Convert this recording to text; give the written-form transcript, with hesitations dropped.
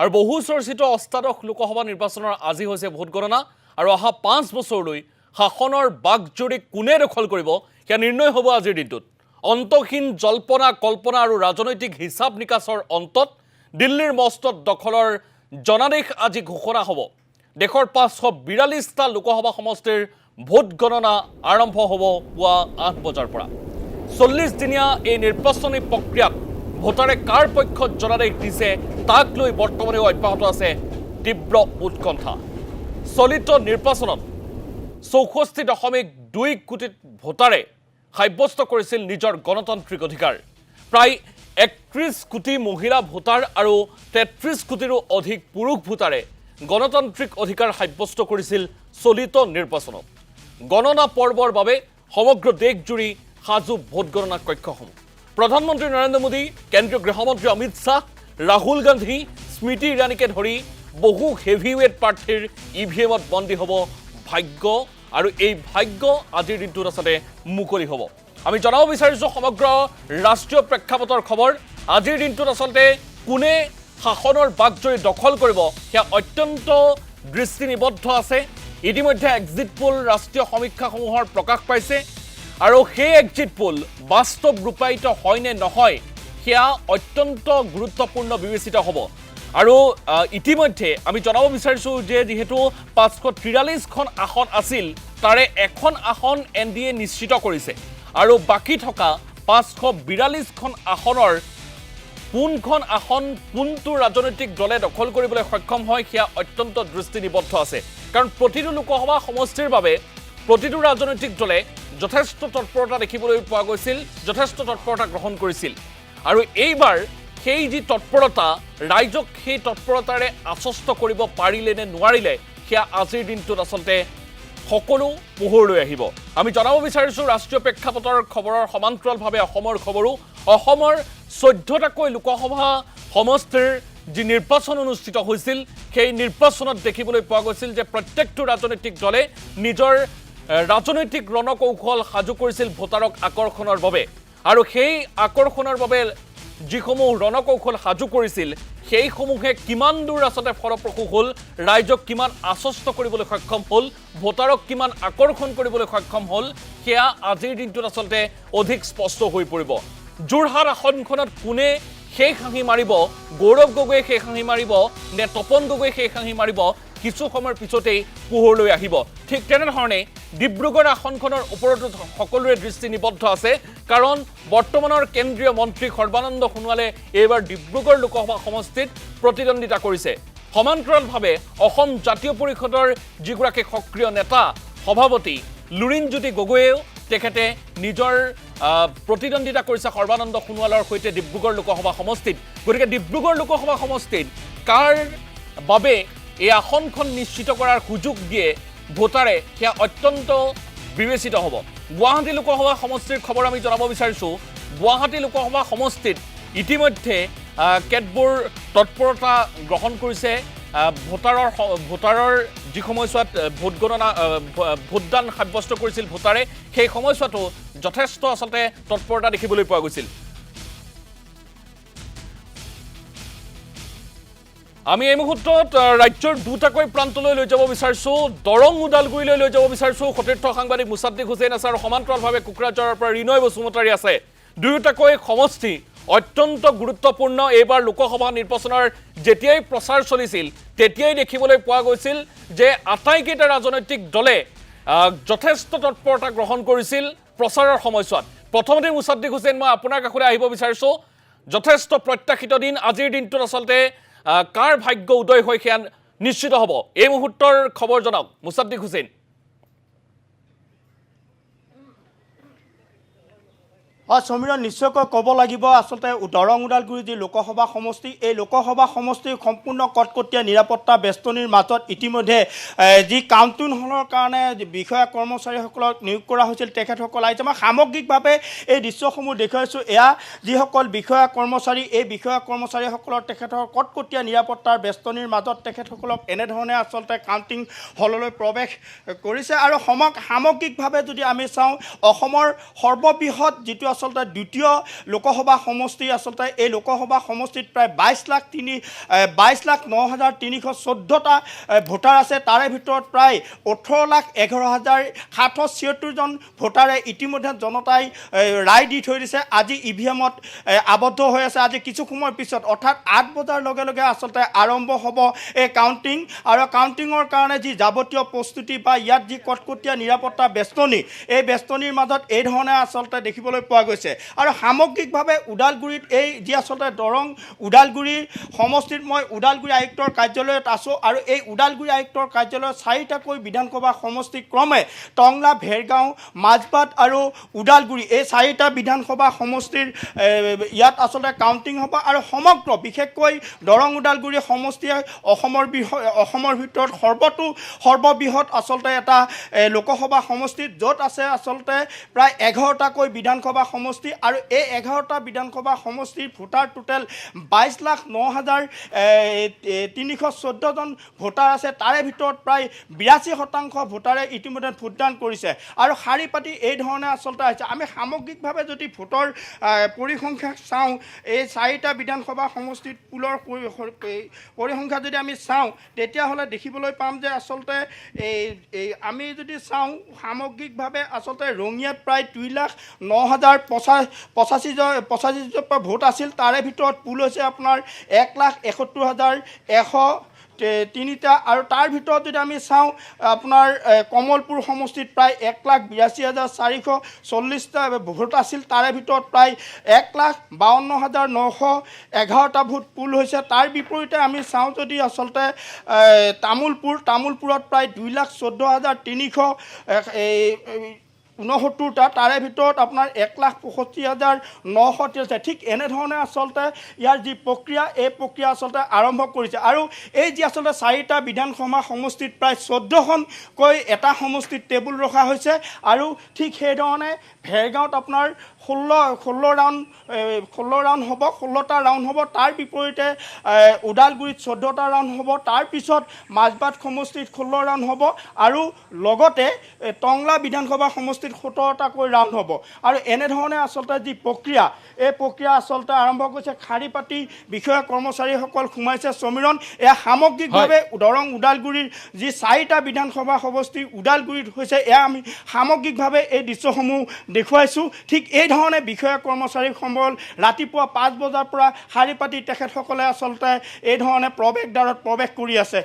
আৰু বহু চৰ্চিত অষ্টাদশ লোকসভা নিৰ্বাচনৰ আজি হৈছে ভোট গণনা আৰু অহা 5 বছৰলৈ শাসনৰ বাগজুৰি কোনে দখল কৰিব সেয়া নিৰ্ণয় হ'ব আজিৰ দিনটোত অন্তহীন জল্পনা কল্পনা আৰু ৰাজনৈতিক হিচাপ নিকাছৰ অন্তত দিল্লীৰ মস্তত দখলৰ জনাদেশ আজি ঘোষণা হ'ব দেশৰ 542টা লোকসভা সমষ্টিৰ ভোট গণনা আৰম্ভ হ'ব পুৱা 8 বজাৰ পৰা 40 দিনীয়া এই নিৰ্বাচনী প্ৰক্ৰিয়াত ভোটাৰে কাৰ পক্ষত জনাদেশ দিছে তাক লৈ বৰ্তমানেও অব্যাহত আছে তীব্ৰ উৎকণ্ঠা চলিত নিৰ্বাচনত 64.2 কোটি ভোটাৰে সাব্যস্ত কৰিছিল নিজৰ গণতান্ত্ৰিক অধিকাৰ প্ৰায় 31 কোটি মহিলা ভোটাৰ আৰু 33 কোটিৰো অধিক পুৰুষ ভোটাৰে গণতান্ত্ৰিক অধিকাৰ সাব্যস্ত কৰিছিল চলিত নিৰ্বাচনত গণনা পৰ্বৰ বাবে সমগ্ৰ দেশজুৰি সাজু ভোট গণনা কক্ষসমূহ প্ৰধানমন্ত্ৰী নৰেন্দ্ৰ মোদী কেন্দ্ৰীয় গৃহমন্ত্ৰী অমিত শাহ ৰাহুল গান্ধী স্মৃতি ইৰাণীকে ধৰি বহু হেভিৱেট প্ৰাৰ্থীৰ ইভিএমত বন্দী হ'ব ভাগ্য আৰু এই ভাগ্য আজিৰ দিনটোত আচলতে মুকলি হ'ব আমি জনাব বিচাৰিছোঁ সমগ্ৰ ৰাষ্ট্ৰীয় প্ৰেক্ষাপটৰ খবৰ আজিৰ দিনটোত আচলতে কোনে শাসনৰ বাগজুৰি দখল কৰিব সেয়া অত্যন্ত দৃষ্টিনিবদ্ধ আছে ইতিমধ্যে এক্সিট পোল ৰাষ্ট্ৰীয় সমীক্ষাসমূহৰ প্ৰকাশ পাইছে আৰু সেই এক্সিট পোল বাস্তৱ ৰূপায়িত হয় নে নহয় সেয়া অত্যন্ত গুৰুত্বপূৰ্ণ বিবেচিত হ'ব আৰু ইতিমধ্যে আমি জনাব বিচাৰিছোঁ যে যেহেতু 543খন আসন আছিল তাৰে এখন আসন এনডিএ নিশ্চিত কৰিছে আৰু বাকী থকা 542খন আসনৰ কোনখন আসন কোনটো ৰাজনৈতিক দলে দখল কৰিবলৈ সক্ষম হয় সেয়া অত্যন্ত দৃষ্টিনিবদ্ধ আছে কাৰণ প্ৰতিটো লোকসভা সমষ্টিৰ বাবে প্ৰতিটো ৰাজনৈতিক দলে যথেষ্ট তৎপৰতা দেখিবলৈ পোৱা গৈছিল যথেষ্ট তৎপৰতা গ্ৰহণ কৰিছিল আৰু এইবাৰ সেই যি তৎপৰতা ৰাইজক সেই তৎপৰতাৰে আশ্বস্ত কৰিব পাৰিলে নে নোৱাৰিলে সেয়া আজিৰ দিনটোত আচলতে সকলো পোহৰলৈ আহিব আমি জনাব বিচাৰিছোঁ ৰাষ্ট্ৰীয় প্ৰেক্ষাপটৰ খবৰৰ সমান্তৰালভাৱে অসমৰ খবৰো অসমৰ 14টাকৈ লোকসভা সমষ্টিৰ যি নিৰ্বাচন অনুষ্ঠিত হৈছিল সেই নিৰ্বাচনত দেখিবলৈ পোৱা গৈছিল যে প্ৰত্যেকটো ৰাজনৈতিক দলে নিজৰ ৰাজনৈতিক ৰণকৌশল সাজু কৰিছিল ভোটাৰক আকৰ্ষণৰ বাবে আৰু সেই আকৰ্ষণৰ বাবে যিসমূহ ৰণকৌশল সাজু কৰিছিল সেইসমূহে কিমান দূৰ আচলতে ফলপ্ৰসূ হ'ল ৰাইজক কিমান আশ্বস্ত কৰিবলৈ সক্ষম হ'ল ভোটাৰক কিমান আকৰ্ষণ কৰিবলৈ সক্ষম হ'ল সেয়া আজিৰ দিনটোত আচলতে অধিক স্পষ্ট হৈ পৰিব যোৰহাট আসনখনত কোনে শেষ হাঁহি মাৰিব গৌৰৱ গগৈয়ে শেষ হাঁহি মাৰিব নে তপন গগৈয়ে শেষ হাঁহি মাৰিব কিছু সময়ৰ পিছতেই পোহৰলৈ আহিব ঠিক তেনেধৰণে ডিব্ৰুগড় আসনখনৰ ওপৰতো সকলোৰে দৃষ্টি নিবদ্ধ আছে কাৰণ বৰ্তমানৰ কেন্দ্ৰীয় মন্ত্ৰী সৰ্বানন্দ সোণোৱালে এইবাৰ ডিব্ৰুগড় লোকসভা সমষ্টিত প্ৰতিদ্বন্দ্বিতা কৰিছে সমান্তৰালভাৱে অসম জাতীয় পৰিষদৰ যিগৰাকী সক্ৰিয় নেতা সভাপতি লুৰিণজ্যোতি গগৈয়েও তেখেতে নিজৰ প্ৰতিদ্বন্দ্বিতা কৰিছে সৰ্বানন্দ সোণোৱালৰ সৈতে ডিব্ৰুগড় লোকসভা সমষ্টিত গতিকে ডিব্ৰুগড় লোকসভা সমষ্টিত কাৰ বাবে এই আসনখন নিশ্চিত কৰাৰ সুযোগ দিয়ে ভোটাৰে সেয়া অত্যন্ত বিবেচিত হ'ব গুৱাহাটী লোকসভা সমষ্টিৰ খবৰ আমি জনাব বিচাৰিছোঁ গুৱাহাটী লোকসভা সমষ্টিত ইতিমধ্যে কেতবোৰ তৎপৰতা গ্ৰহণ কৰিছে ভোটাৰৰ যি সময়ছোৱাত ভোট গণনা ভোটদান সাব্যস্ত কৰিছিল ভোটাৰে সেই সময়ছোৱাতো যথেষ্ট আচলতে তৎপৰতা দেখিবলৈ পোৱা গৈছিল আমি এই মুহূৰ্তত ৰাজ্যৰ দুটাকৈ প্ৰান্তলৈ লৈ যাব বিচাৰিছোঁ দৰং ওদালগুৰিলৈ লৈ যাব বিচাৰিছোঁ সতীৰ্থ সাংবাদিক মুছাদ্দিক হুছেইন আছে আৰু সমান্তৰালভাৱে কোকৰাঝাৰৰ পৰা ৰিনয় বসুমতাৰী আছে দুয়োটাকৈ সমষ্টি অত্যন্ত গুৰুত্বপূৰ্ণ এইবাৰ লোকসভা নিৰ্বাচনৰ যেতিয়াই প্ৰচাৰ চলিছিল তেতিয়াই দেখিবলৈ পোৱা গৈছিল যে আটাইকেইটা ৰাজনৈতিক দলে যথেষ্ট তৎপৰতা গ্ৰহণ কৰিছিল প্ৰচাৰৰ সময়ছোৱাত প্ৰথমতে মুছাদ্দিক হুছেইন মই আপোনাৰ কাষলৈ আহিব বিচাৰিছোঁ যথেষ্ট প্ৰত্যাশিত দিন আজিৰ দিনটোত আচলতে কাৰ ভাগ্য উদয় হৈ সেয়া নিশ্চিত হ'ব এই মুহূৰ্তৰ খবৰ জনাওক মুছাদ্দিক হুছেইন সমীৰণ নিশ্চয়কৈ ক'ব লাগিব আচলতে দৰং ওদালগুৰি যি লোকসভা সমষ্টি এই লোকসভা সমষ্টিৰ সম্পূৰ্ণ কটকটীয়া নিৰাপত্তা বেষ্টনীৰ মাজত ইতিমধ্যে যি কাউণ্টিং হলৰ কাৰণে বিষয়া কৰ্মচাৰীসকলক নিয়োগ কৰা হৈছিল তেখেতসকল আহিছে মই সামগ্ৰিকভাৱে এই দৃশ্যসমূহ দেখুৱাইছোঁ এয়া যিসকল বিষয়া কৰ্মচাৰী এই বিষয়া কৰ্মচাৰীসকলৰ তেখেতৰ কটকটীয়া নিৰাপত্তাৰ বেষ্টনীৰ মাজত তেখেতসকলক এনেধৰণে আচলতে কাউণ্টিং হললৈ প্ৰৱেশ কৰিছে আৰু সামগ্ৰিকভাৱে যদি আমি চাওঁ অসমৰ সৰ্ববৃহৎ যিটো আচলতে দ্বিতীয় লোকসভা সমষ্টি আচলতে এই লোকসভা সমষ্টিত প্ৰায় 22,09,314টা ভোটাৰ আছে তাৰে ভিতৰত প্ৰায় 18,11,776জন ভোটাৰে ইতিমধ্যে জনতাই ৰায় দি থৈ দিছে আজি ইভিএমত আবদ্ধ হৈ আছে আজি কিছু সময়ৰ পিছত অৰ্থাৎ 8 বজাৰ লগে লগে আচলতে আৰম্ভ হ'ব এই কাউণ্টিং আৰু কাউণ্টিঙৰ কাৰণে যি যাৱতীয় প্ৰস্তুতি বা ইয়াত যি কটকটীয়া নিৰাপত্তা বেষ্টনী এই বেষ্টনীৰ মাজত এই ধৰণে আচলতে দেখিবলৈ পোৱা গৈছে আৰু সামগ্ৰিকভাৱে ওদালগুৰিত এই যি আচলতে দৰং ওদালগুৰিৰ সমষ্টিত মই ওদালগুৰি আয়ুক্তৰ কাৰ্যালয়ত আছোঁ আৰু এই ওদালগুৰি আয়ুক্তৰ কাৰ্যালয়ত 4টাকৈ বিধানসভা সমষ্টি ক্ৰমে টংলা ভেৰগাঁও মাজবাট আৰু ওদালগুৰি এই 4টা বিধানসভা সমষ্টিৰ ইয়াত আচলতে কাউণ্টিং হ'ব আৰু সমগ্ৰ বিশেষকৈ দৰং ওদালগুৰি সমষ্টিয়ে অসমৰ ভিতৰত সৰ্ববৃহৎ আচলতে এটা লোকসভা সমষ্টিত য'ত আছে আচলতে প্ৰায় 11টাকৈ বিধানসভা সমষ্টি আৰু এই 11টা বিধানসভা সমষ্টিৰ ভোটাৰ টোটেল 22,09,314জন ভোটাৰ আছে তাৰে ভিতৰত প্ৰায় 82% ভোটাৰে ইতিমধ্যে ভোটদান কৰিছে আৰু শাৰী পাতি এই ধৰণে আচলতে আহিছে আমি সামগ্ৰিকভাৱে যদি ভোটৰ পৰিসংখ্যা চাওঁ এই 4টা বিধানসভা সমষ্টিত পুলৰ পৰিসংখ্যা যদি আমি চাওঁ তেতিয়াহ'লে দেখিবলৈ পাম যে আচলতে আমি যদি চাওঁ সামগ্ৰিকভাৱে আচলতে ৰঙিয়াত প্ৰায় 2,09,085 ভোট আছিল তাৰে ভিতৰত পুল হৈছে আপোনাৰ 1,71,103টা আৰু তাৰ ভিতৰত যদি আমি চাওঁ আপোনাৰ কমলপুৰ সমষ্টিত প্ৰায় 1,82,440টা ভোট আছিল তাৰে ভিতৰত প্ৰায় 1,52,911টা ভোট পুল হৈছে তাৰ বিপৰীতে আমি চাওঁ যদি আচলতে তামোলপুৰত প্ৰায় 2,14,369টা তাৰে ভিতৰত আপোনাৰ 1,65,913 ঠিক এনেধৰণে আচলতে ইয়াৰ যি প্ৰক্ৰিয়া এই প্ৰক্ৰিয়া আচলতে আৰম্ভ কৰিছে আৰু এই যি আচলতে 4টা বিধানসভা সমষ্টিত প্ৰায় 14খনকৈ এটা সমষ্টিত টেবুল ৰখা হৈছে আৰু ঠিক সেইধৰণে ভেৰগাঁৱত আপোনাৰ 16 ৰাউণ্ড হ'ব 16টা ৰাউণ্ড হ'ব তাৰ বিপৰীতে ওদালগুৰিত 14টা ৰাউণ্ড হ'ব তাৰপিছত মাজবাট সমষ্টিত 16 ৰাউণ্ড হ'ব আৰু লগতে টংলা বিধানসভা সমষ্টিত 17টাকৈ ৰাউণ্ড হ'ব আৰু এনেধৰণে আচলতে যি প্ৰক্ৰিয়া এই প্ৰক্ৰিয়া আচলতে আৰম্ভ কৰিছে শাৰী পাতি বিষয়া কৰ্মচাৰীসকল সোমাইছে সমীৰণ এয়া সামগ্ৰিকভাৱে দৰং ওদালগুৰিৰ যি 4টা বিধানসভা সমষ্টি ওদালগুৰিত হৈছে এয়া আমি সামগ্ৰিকভাৱে এই দৃশ্যসমূহ দেখুৱাইছোঁ ঠিক এই ধৰণে বিষয়া কৰ্মচাৰীসকল ৰাতিপুৱা 5 বজাৰ পৰা শাৰী পাতি তেখেতসকলে আচলতে এই ধৰণে প্ৰৱেশদ্বাৰত প্ৰৱেশ কৰি আছে